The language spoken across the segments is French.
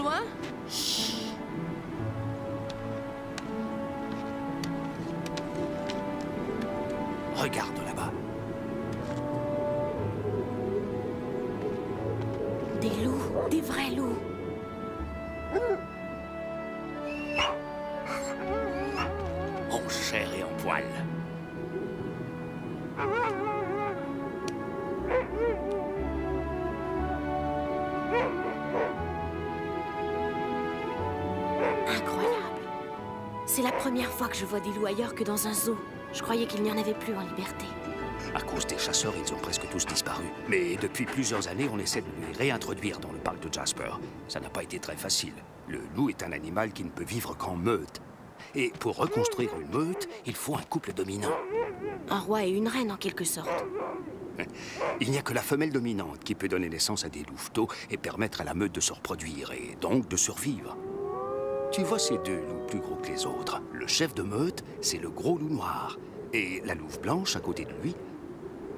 loin? Chut. Regarde là-bas. Des loups, des vrais loups. En chair et en poil. Incroyable. C'est la première fois que je vois des loups ailleurs que dans un zoo. Je croyais qu'il n'y en avait plus en liberté. À cause des chasseurs, ils ont presque tous disparu. Mais depuis plusieurs années, on essaie de les réintroduire dans le parc de Jasper. Ça n'a pas été très facile. Le loup est un animal qui ne peut vivre qu'en meute. Et pour reconstruire une meute, il faut un couple dominant. Un roi et une reine, en quelque sorte. Il n'y a que la femelle dominante qui peut donner naissance à des louveteaux et permettre à la meute de se reproduire et donc de survivre. Tu vois ces deux loups plus gros que les autres. Le chef de meute, c'est le gros loup noir. Et la louve blanche, à côté de lui,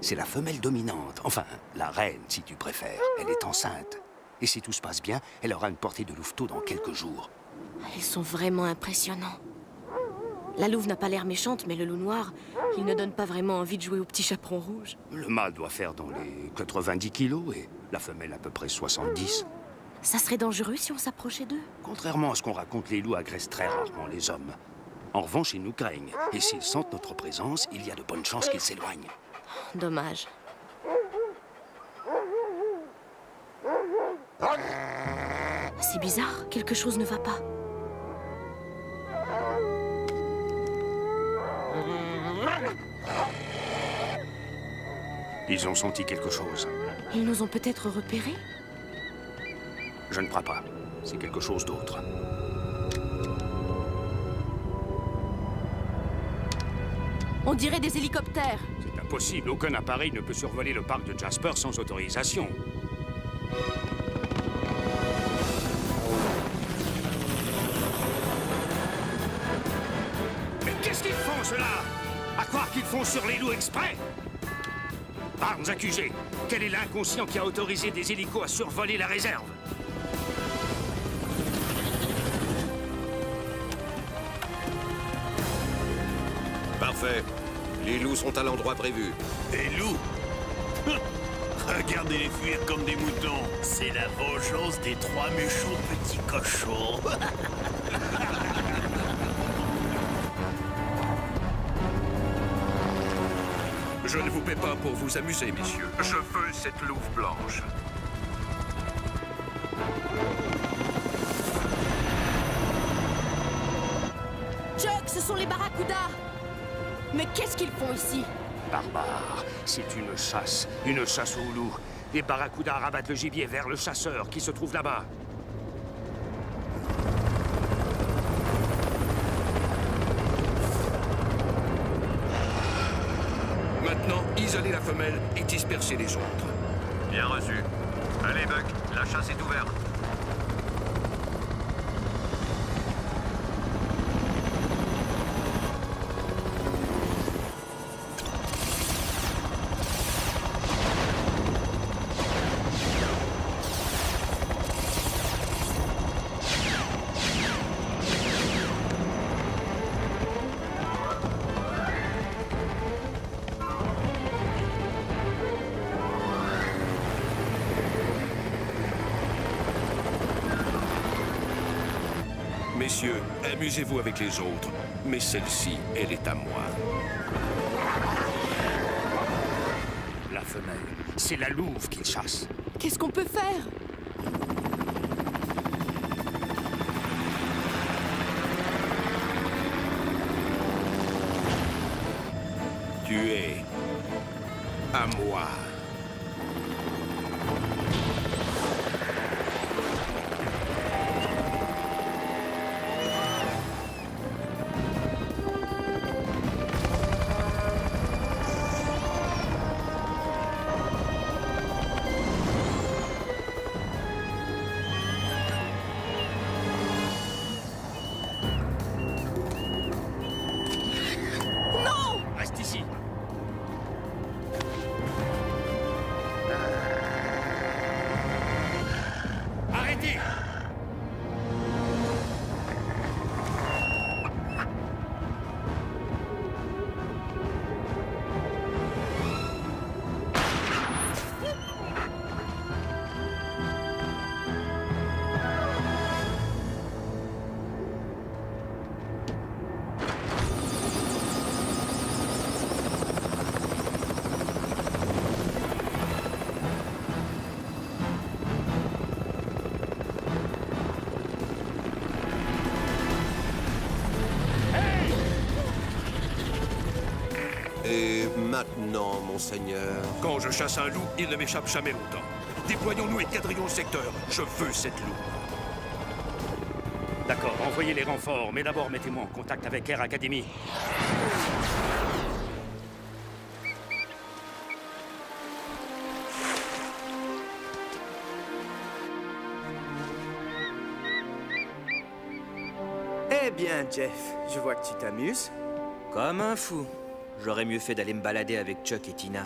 c'est la femelle dominante. Enfin, la reine, si tu préfères. Elle est enceinte. Et si tout se passe bien, elle aura une portée de louveteau dans quelques jours. Ils sont vraiment impressionnants. La louve n'a pas l'air méchante, mais le loup noir, il ne donne pas vraiment envie de jouer au petit chaperon rouge. Le mâle doit faire dans les 90 kilos et la femelle à peu près 70. Ça serait dangereux si on s'approchait d'eux. Contrairement à ce qu'on raconte, les loups agressent très rarement les hommes. En revanche, ils nous craignent. Et s'ils sentent notre présence, il y a de bonnes chances qu'ils s'éloignent. Dommage. C'est bizarre, quelque chose ne va pas. Ils ont senti quelque chose. Ils nous ont peut-être repérés? Je ne crois pas. C'est quelque chose d'autre. On dirait des hélicoptères. C'est impossible. Aucun appareil ne peut survoler le parc de Jasper sans autorisation. Mais qu'est-ce qu'ils font, ceux-là? À croire qu'ils font sur les loups exprès? Barnes accusé. Quel est l'inconscient qui a autorisé des hélicos à survoler la réserve? Parfait. Les loups sont à l'endroit prévu. Des loups? Regardez-les fuir comme des moutons. C'est la vengeance des trois méchants petits cochons. Je ne vous paie pas pour vous amuser, messieurs. Je veux cette louve blanche. Chuck, ce sont les barracudas. Mais qu'est-ce qu'ils font ici? Barbare, c'est une chasse aux loups. Les barracudas rabattent le gibier vers le chasseur qui se trouve là-bas. Maintenant, isolez la femelle et dispersez les autres. Bien reçu. Allez, Buck, la chasse est ouverte. Messieurs, amusez-vous avec les autres. Mais celle-ci, elle est à moi. La femelle, c'est la louve qu'ils chassent. Qu'est-ce qu'on peut faire? Tu es à moi. Reste ici. Et maintenant, monseigneur? Quand je chasse un loup, il ne m'échappe jamais longtemps. Déployons-nous et quadrillons le secteur. Je veux cette loupe. D'accord, envoyez les renforts, mais d'abord mettez-moi en contact avec Air Academy. Eh bien, Jeff, je vois que tu t'amuses. Comme un fou. J'aurais mieux fait d'aller me balader avec Chuck et Tina.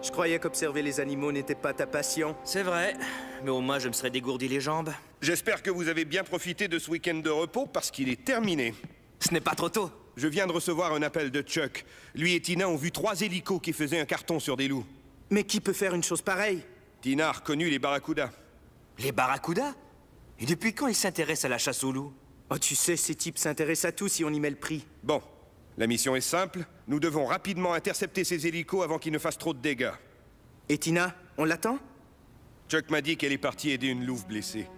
Je croyais qu'observer les animaux n'était pas ta passion. C'est vrai, mais au moins je me serais dégourdi les jambes. J'espère que vous avez bien profité de ce week-end de repos parce qu'il est terminé. Ce n'est pas trop tôt. Je viens de recevoir un appel de Chuck. Lui et Tina ont vu 3 hélicos qui faisaient un carton sur des loups. Mais qui peut faire une chose pareille? Tina a reconnu les barracudas. Les barracudas? Et depuis quand ils s'intéressent à la chasse aux loups? Oh, tu sais, ces types s'intéressent à tout si on y met le prix. Bon, la mission est simple. Nous devons rapidement intercepter ces hélicos avant qu'ils ne fassent trop de dégâts. Et Tina, on l'attend? Chuck m'a dit qu'elle est partie aider une louve blessée.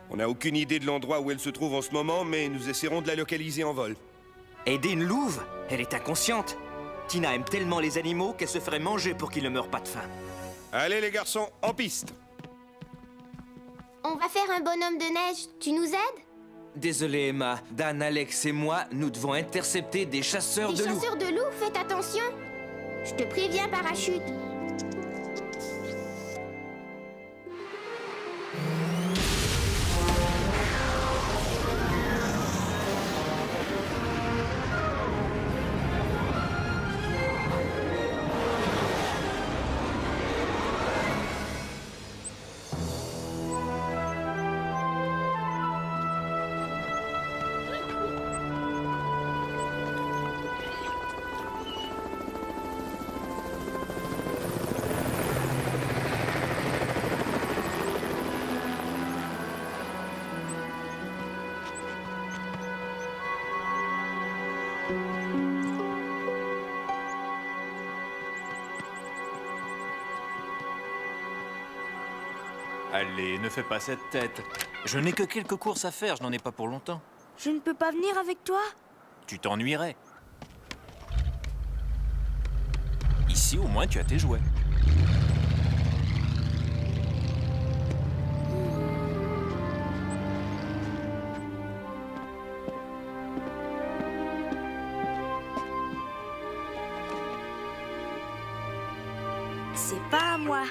On n'a aucune idée de l'endroit où elle se trouve en ce moment, mais nous essaierons de la localiser en vol. Aider une louve? Elle est inconsciente. Tina aime tellement les animaux qu'elle se ferait manger pour qu'ils ne meurent pas de faim. Allez les garçons, en piste! On va faire un bonhomme de neige. Tu nous aides? Désolé Emma, Dan, Alex et moi, nous devons intercepter des chasseurs Des de loups. chasseurs de loups, faites attention. Je te préviens, parachute. Allez, ne fais pas cette tête. Je n'ai que quelques courses à faire, je n'en ai pas pour longtemps. Je ne peux pas venir avec toi? Tu t'ennuierais. Ici, au moins, tu as tes jouets. C'est pas à moi.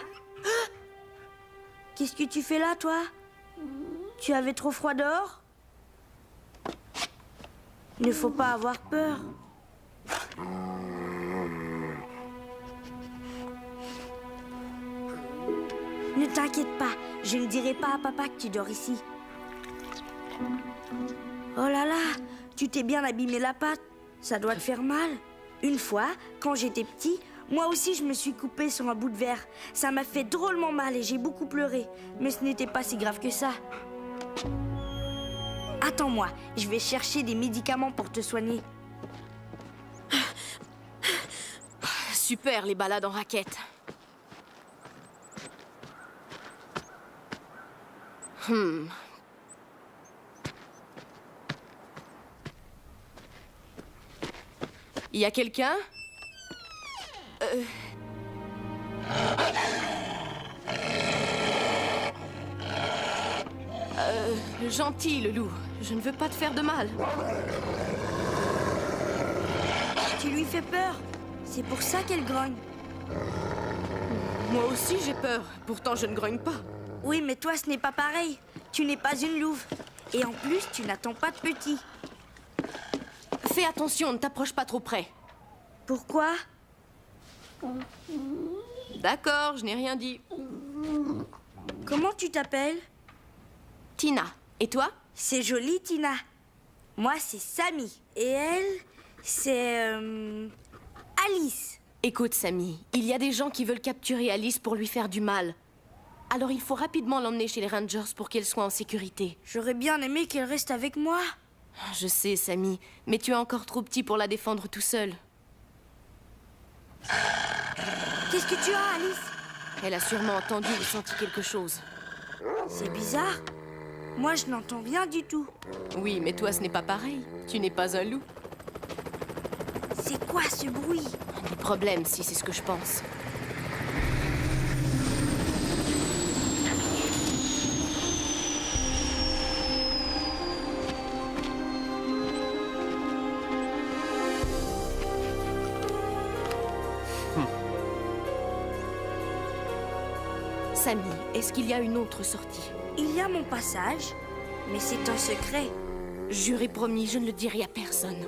Qu'est-ce que tu fais là, toi? Tu avais trop froid dehors? Il ne faut pas avoir peur. Ne t'inquiète pas, je ne dirai pas à papa que tu dors ici. Oh là là, tu t'es bien abîmé la patte. Ça doit te faire mal. Une fois, quand j'étais petit, moi aussi je me suis coupé sur un bout de verre. Ça m'a fait drôlement mal et j'ai beaucoup pleuré. Mais ce n'était pas si grave que ça. Attends-moi, je vais chercher des médicaments pour te soigner. Super, les balades en raquette. Y a quelqu'un? Gentil, le loup. Je ne veux pas te faire de mal. Tu lui fais peur. C'est pour ça qu'elle grogne. Moi aussi, j'ai peur. Pourtant, je ne grogne pas. Oui, mais toi, ce n'est pas pareil. Tu n'es pas une louve. Et en plus, tu n'attends pas de petit. Fais attention, ne t'approche pas trop près. Pourquoi? D'accord, je n'ai rien dit. Comment tu t'appelles? Tina. Et toi? C'est joli, Tina. Moi, c'est Sammy. Et elle, c'est... Alice. Écoute, Sammy, il y a des gens qui veulent capturer Alice pour lui faire du mal. Alors il faut rapidement l'emmener chez les Rangers pour qu'elle soit en sécurité. J'aurais bien aimé qu'elle reste avec moi. Je sais, Sammy, mais tu es encore trop petit pour la défendre tout seul. Qu'est-ce que tu as, Alice? Elle a sûrement entendu ou senti quelque chose. C'est bizarre. Moi, je n'entends rien du tout. Oui, mais toi, ce n'est pas pareil. Tu n'es pas un loup. C'est quoi ce bruit? Des problèmes, si c'est ce que je pense. Samy, est-ce qu'il y a une autre sortie? Il y a mon passage, mais c'est un secret. Juré promis, je ne le dirai à personne.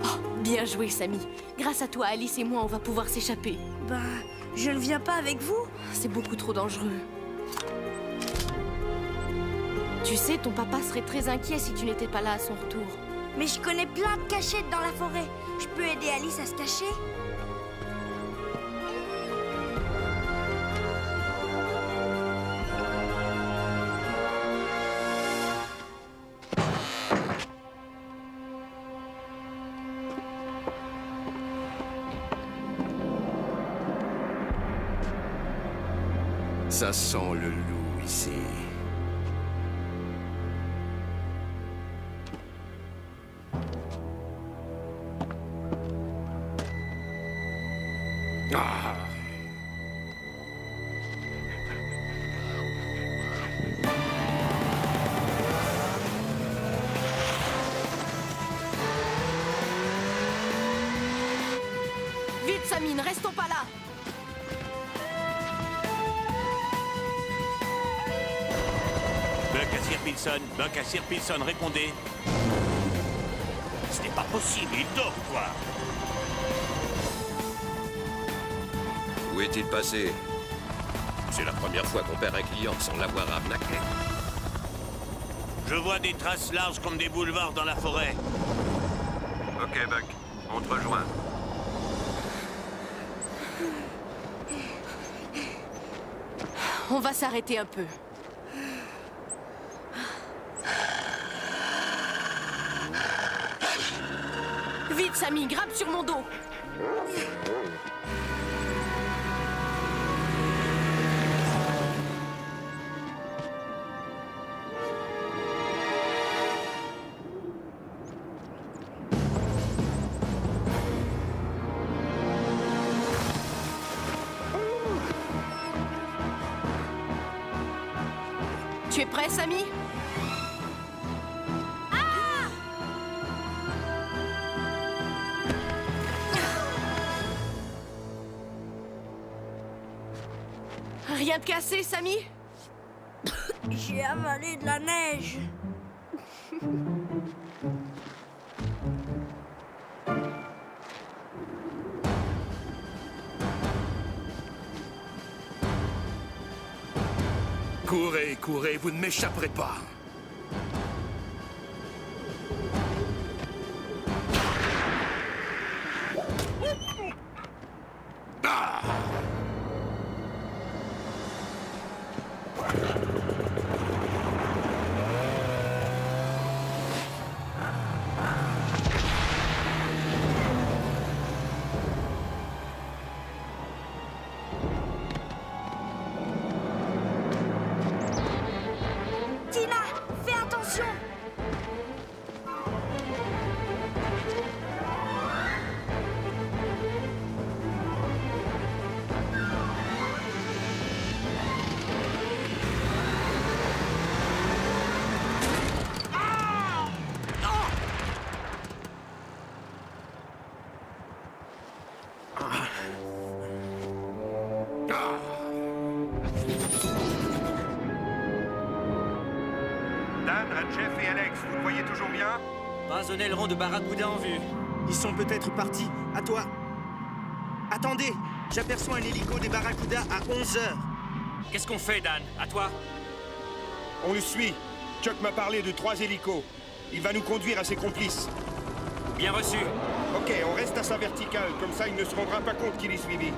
Oh, bien joué, Samy. Grâce à toi, Alice et moi, on va pouvoir s'échapper. Ben, je ne viens pas avec vous. C'est beaucoup trop dangereux. Tu sais, ton papa serait très inquiet si tu n'étais pas là à son retour. Mais je connais plein de cachettes dans la forêt. Je peux aider Alice à se cacher? Ça sent le loup ici. Ah. Vite, Samy, ne restons pas là. Buck à Sir Pilson. Buck à Sir Pilson, répondez. Ce n'est pas possible, il dort ou quoi? Où est-il passé? C'est la première fois qu'on perd un client sans l'avoir arnaqué. Je vois des traces larges comme des boulevards dans la forêt. Ok, Buck. On te rejoint. On va s'arrêter un peu. Vite, Samy, grimpe sur mon dos. Tu es prêt, Samy? Rien de cassé, Samy? J'ai avalé de la neige. Courez, courez, vous ne m'échapperez pas. Tina, fais attention. Dan, Jeff et Alex, vous le voyez toujours bien? Pas un aileron de Barracuda en vue. Ils sont peut-être partis. À toi. Attendez, j'aperçois un hélico des Barracuda à 11 heures. Qu'est-ce qu'on fait, Dan? À toi? On le suit. Chuck m'a parlé de 3 hélicos. Il va nous conduire à ses complices. Bien reçu. Ok, on reste à sa verticale, comme ça il ne se rendra pas compte qu'il est suivi.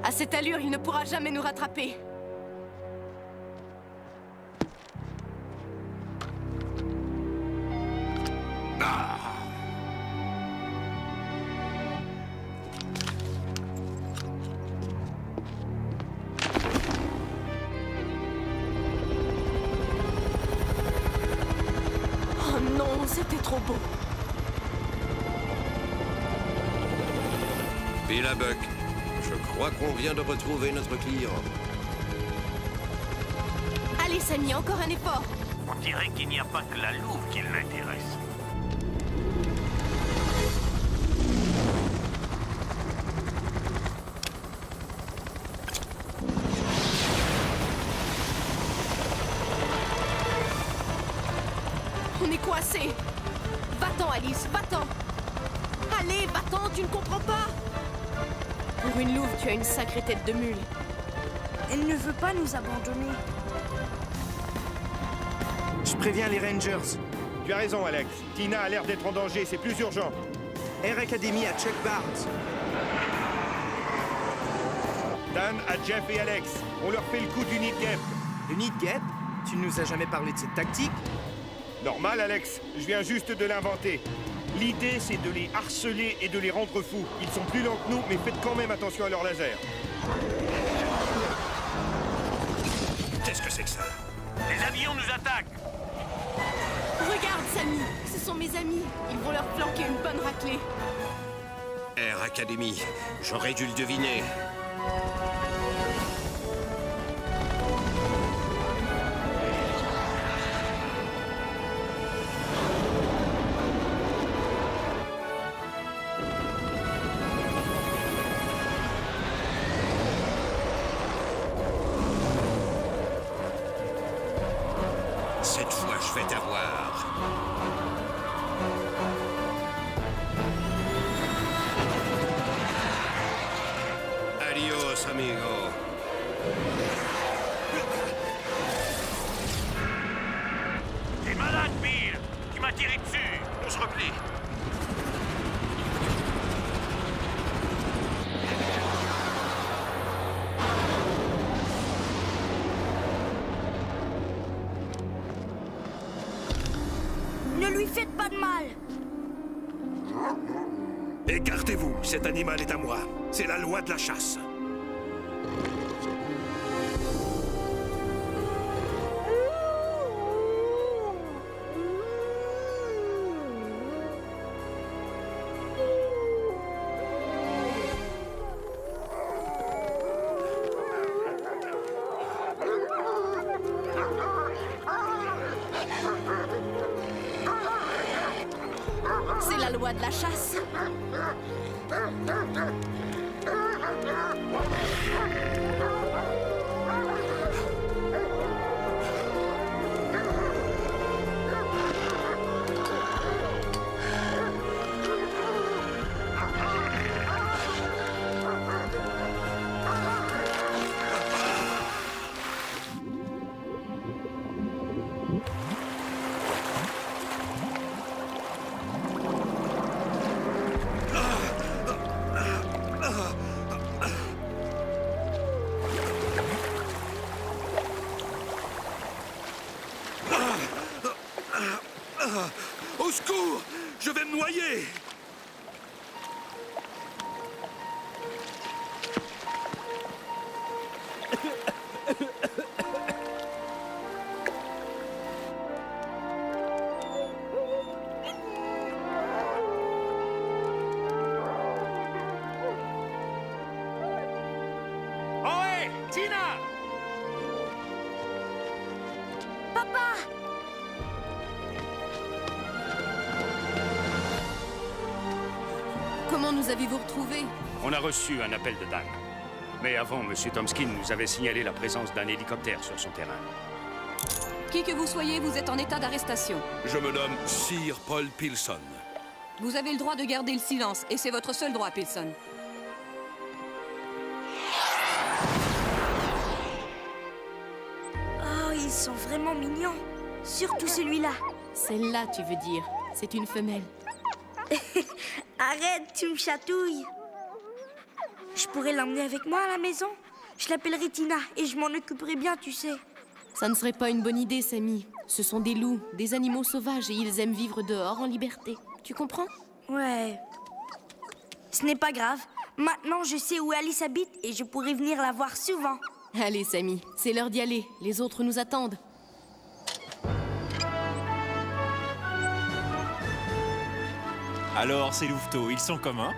À cette allure, il ne pourra jamais nous rattraper. C'était trop beau. Bill Buck, je crois qu'on vient de retrouver notre client. Allez, Sammy, encore un effort. On dirait qu'il n'y a pas que la louve qui l'intéresse. On est coincés. Va-t'en, Alice, va-t'en. Allez, va-t'en, tu ne comprends pas. Pour une louve, tu as une sacrée tête de mule. Elle ne veut pas nous abandonner. Je préviens les Rangers. Tu as raison, Alex. Tina a l'air d'être en danger, c'est plus urgent. Air Academy à Chuck Barnes. Dan à Jeff et Alex. On leur fait le coup du Nid Gap. Le Nid Gap? Tu ne nous as jamais parlé de cette tactique? Normal, Alex. Je viens juste de l'inventer. L'idée, c'est de les harceler et de les rendre fous. Ils sont plus lents que nous, mais faites quand même attention à leur laser. Qu'est-ce que c'est que ça? Les avions nous attaquent. Regarde, Sammy, ce sont mes amis. Ils vont leur flanquer une bonne raclée. Air Academy, j'aurais dû le deviner. Cette fois, je vais t'avoir. Adios, amigo. T'es malade, Bill. Tu m'as tiré dessus. On se replie. Ne lui faites pas de mal. Écartez-vous, cet animal est à moi. C'est la loi de la chasse. C'est la loi de la chasse. Au secours! Je vais me noyer! Ohé, Tina! Papa! Comment nous avez-vous retrouvés? On a reçu un appel de Dan. Mais avant, M. Tomskin nous avait signalé la présence d'un hélicoptère sur son terrain. Qui que vous soyez, vous êtes en état d'arrestation. Je me nomme Sir Paul Pilson. Vous avez le droit de garder le silence, et c'est votre seul droit, Pilson. Oh, ils sont vraiment mignons. Surtout celui-là. Celle-là, tu veux dire. C'est une femelle. Arrête, tu me chatouilles. Je pourrais l'emmener avec moi à la maison. Je l'appellerai Tina et je m'en occuperai bien, tu sais. Ça ne serait pas une bonne idée, Sammy. Ce sont des loups, des animaux sauvages et ils aiment vivre dehors en liberté. Tu comprends? Ouais. Ce n'est pas grave. Maintenant, je sais où Alice habite et je pourrai venir la voir souvent. Allez, Sammy, c'est l'heure d'y aller. Les autres nous attendent. Alors, ces louveteaux, ils sont comment?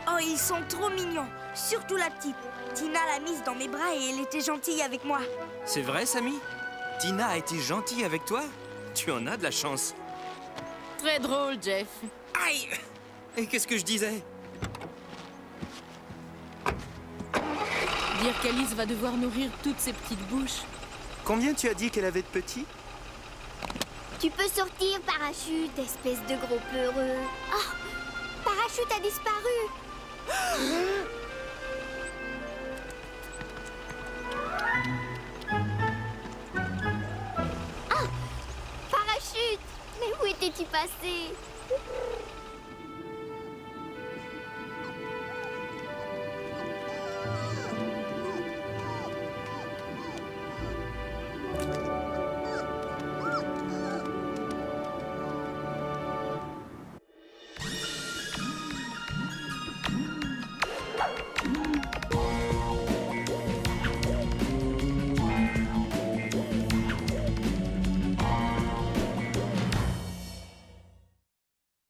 Oh, ils sont trop mignons. Surtout la petite. Tina l'a mise dans mes bras et elle était gentille avec moi. C'est vrai, Samy? Tina a été gentille avec toi? Tu en as de la chance. Très drôle, Jeff. Aïe! Et qu'est-ce que je disais? Dire qu'Alice va devoir nourrir toutes ces petites bouches. Combien tu as dit qu'elle avait de petits? Tu peux sortir, Parachute, espèce de gros peureux. Oh, Parachute a disparu. Oh, Parachute, mais où étais-tu passé?